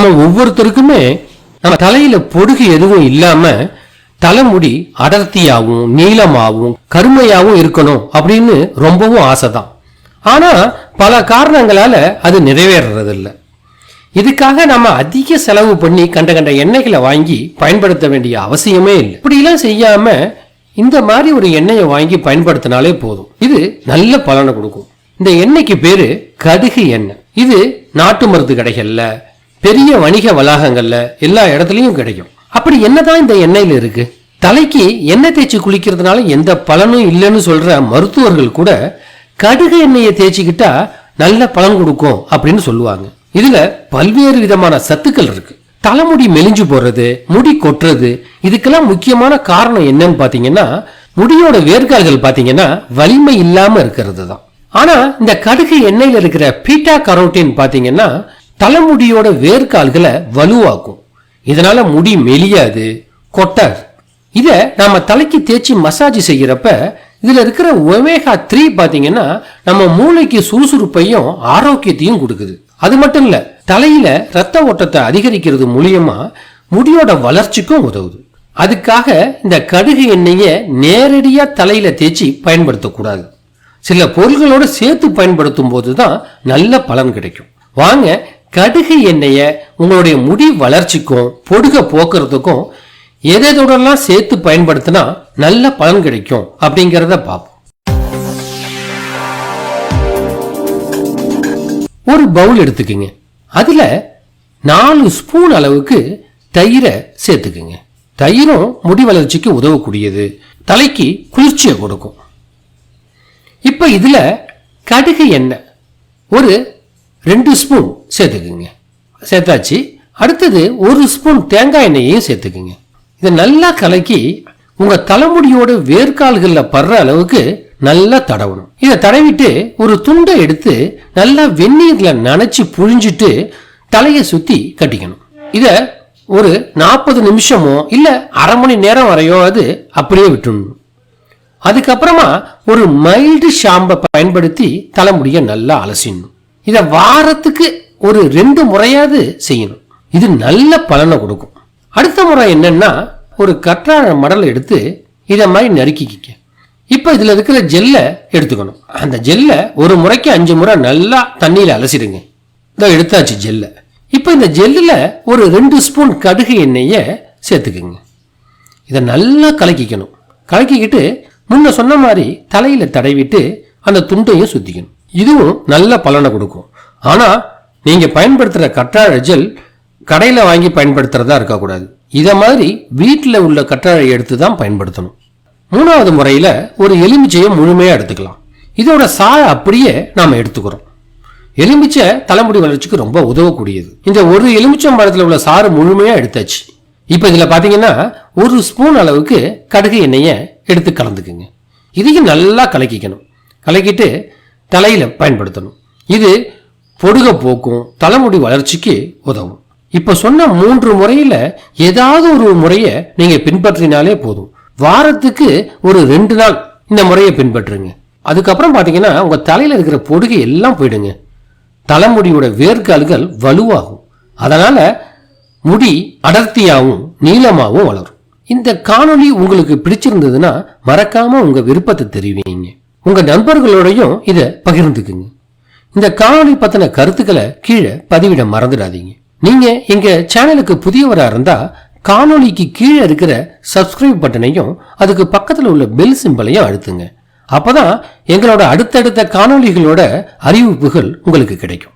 நம்ம ஒவ்வொருத்தருக்குமே நம்ம தலையில பொடுகு எதுவும் இல்லாம தலைமுடி அடர்த்தியாவும் நீளமாவும் கருமையாவும் இருக்கணும் அப்படின்னு ரொம்பவும் ஆசைதான். ஆனா பல காரணங்களால அது நிறைவேறது இல்லை. இதுக்காக நம்ம அதிக செலவு பண்ணி கண்ட கண்ட எண்ணெய்களை வாங்கி பயன்படுத்த வேண்டிய அவசியமே இல்லை. இப்படிலாம் செய்யாம இந்த மாதிரி ஒரு எண்ணெயை வாங்கி பயன்படுத்தினாலே போதும். இது நல்ல பலனை கொடுக்கும். இந்த எண்ணெய்க்கு பேரு கடுகு எண்ணெய். இது நாட்டு மருந்து கடைகள்ல பெரிய வணிக வளாகங்கள்ல எல்லா இடத்துலயும் கிடைக்கும். அப்படி என்னதான் இந்த எண்ணெயில இருக்கு? தலைக்கு எண்ணெய் தேய்ச்சி குளிக்கிறதுனால எந்த பலனும் இல்லைன்னு சொல்ற மருத்துவர்கள் கூட கடுகு எண்ணெயை தேய்ச்சிக்கிட்டா நல்ல பலன் கொடுக்கும் அப்படின்னு சொல்லுவாங்க. இதுல பல்வேறு விதமான சத்துக்கள் இருக்கு. தலைமுடி மெலிஞ்சு போறது, முடி கொட்டுறது, இதுக்கெல்லாம் முக்கியமான காரணம் என்னன்னு பாத்தீங்கன்னா முடியோட வேர்க்கால்கள் பாத்தீங்கன்னா வலிமை இல்லாம இருக்கிறது தான். ஆனா இந்த கடுகு எண்ணெயில இருக்கிற பீட்டா கரோட்டின் பாத்தீங்கன்னா தலைமுடியோட வேர்க்கால்களை வலுவாக்கும். இதனால முடி மெலியாது, கொட்டாது. இத நாம தலைக்கு தேய்ச்சி மசாஜ் செய்யறப்ப இதுல இருக்கிற ஒமேகா 3 பாத்தீங்கன்னா நம்ம மூளைக்கு சுறுசுறுப்பையும் ஆரோக்கியத்தையும் கொடுக்குது. அது மட்டும் இல்ல, தலையில ரத்த ஓட்டத்தை அதிகரிக்கிறது மூலியமா முடியோட வளர்ச்சிக்கும் உதவுது. அதுக்காக இந்த கடுகு எண்ணெயை நேரடியா தலையில தேய்ச்சி பயன்படுத்தக்கூடாது. சில பொருள்களோட சேர்த்து பயன்படுத்தும் போதுதான் நல்ல பலன் கிடைக்கும். வாங்க கடுகு எண்ணெய உங்களுடைய முடி வளர்ச்சிக்கும் பொடுக போக்குறதுக்கும் எதோடெல்லாம் சேர்த்து பயன்படுத்தினா நல்ல பலன் கிடைக்கும் அப்படிங்கறத பார்ப்போம். ஒரு பவுல் எடுத்துக்கங்க. அதுல 4 ஸ்பூன் அளவுக்கு தயிரை சேர்த்துக்குங்க. தயிரும் முடி வளர்ச்சிக்கு உதவக்கூடியது, தலைக்கு குளிர்ச்சியை கொடுக்கும். இப்ப இதுல கடுகு எண்ணெய் ஒரு 2 ஸ்பூன் சேர்த்துக்குங்க. சேர்த்தாச்சு. அடுத்தது 1 ஸ்பூன் தேங்காய் எண்ணெயையும் சேர்த்துக்குங்க. இதை நல்லா கலக்கி உங்க தலைமுடியோட வேர்க்கால்கள்ல படுற அளவுக்கு நல்லா தடவணும். இதை தடவிட்டு ஒரு துண்டை எடுத்து நல்லா வெந்நீர்ல நனைச்சு புழிஞ்சிட்டு தலையை சுத்தி கட்டிக்கணும். இத ஒரு 40 நிமிஷமோ இல்ல அரை மணி நேரம் வரையோ அது அப்படியே விட்டுடணும். அதுக்கப்புறமா ஒரு மைல்டு ஷாம்பை பயன்படுத்தி தலைமுடியை நல்லா அலசிடணும். இத வாரத்துக்கு ஒரு 2 முறையாவது செய்யணும். இது நல்ல பலனை கொடுக்கும். அடுத்த முறை என்னன்னா, ஒரு கற்றாழை மடலை எடுத்து இத மாதிரி நறுக்கிக்க. இப்ப இதுல இருக்கிற ஜெல்லை எடுத்துக்கணும். அந்த ஜெல்லை ஒரு முறைக்கு 5 முறை நல்லா தண்ணியில அலசிடுங்க. இதை எடுத்தாச்சு ஜெல்ல. இப்ப இந்த ஜெல்லுல ஒரு 2 ஸ்பூன் கடுகு எண்ணெயை சேர்த்துக்குங்க. இதை நல்லா கலக்கிக்கணும். கலக்கிக்கிட்டு முன்ன சொன்ன மாதிரி தலையில தடவிட்டு அந்த துண்டையும் சுத்திக்கணும். இதுவும் நல்ல பலனை கொடுக்கும். ஆனா நீங்க பயன்படுத்துற கற்றாழை ஜெல் கடையில வாங்கி பயன்படுத்துறதா இருக்கக்கூடாது. இத மாதிரி வீட்டில் உள்ள கற்றாழை எடுத்து தான் பயன்படுத்தணும். 3வது முறையில ஒரு எலுமிச்சையை முழுமையா எடுத்துக்கலாம். இதோட சாறை அப்படியே நாம எடுத்துக்கிறோம். எலுமிச்சை தலைமுடி வளர்ச்சிக்கு ரொம்ப உதவக்கூடியது. இந்த ஒரு எலுமிச்சம் பழத்துல உள்ள சாறு முழுமையா எடுத்தாச்சு. இப்ப இதுல பாத்தீங்கன்னா 1 ஸ்பூன் அளவுக்கு கடுகு எண்ணெயை எடுத்து கலந்துக்குங்க. இதையும் நல்லா கலக்கிக்கணும். கலக்கிட்டு தலையில பயன்படுத்தணும். இது பொடுக போக்கும், தலைமுடி வளர்ச்சிக்கு உதவும். இப்ப சொன்ன 3 முறையில ஏதாவது ஒரு முறையை நீங்க பின்பற்றினாலே போதும். வாரத்துக்கு ஒரு 2 நாள் இந்த முறையை பின்பற்றுங்க. அதுக்கப்புறம் பாத்தீங்கன்னா உங்க தலையில இருக்கிற பொடுகை எல்லாம் போயிடுங்க. தலைமுடியோட வேர்க்கால்கள் வலுவாகும். அதனால முடி அடர்த்தியாவும் நீளமாவும் வளரும். இந்த காணொளி உங்களுக்கு பிடிச்சிருந்ததுன்னா மறக்காம உங்க விருப்பத்தை தெரிவிங்க. உங்க நண்பர்களோடையும் இதை பகிர்ந்துக்குங்க. இந்த காணொளி பத்தின கருத்துக்களை கீழே பதிவிட மறந்துடாதீங்க. நீங்க எங்க சேனலுக்கு புதியவரா இருந்தா காணொளிக்கு கீழே இருக்கிற சப்ஸ்கிரைப் பட்டனையும் அதுக்கு பக்கத்துல உள்ள பெல் சிம்பலையும் அழுத்துங்க. அப்பதான் எங்களோட அடுத்தடுத்த காணொளிகளோட அறிவிப்புகள் உங்களுக்கு கிடைக்கும்.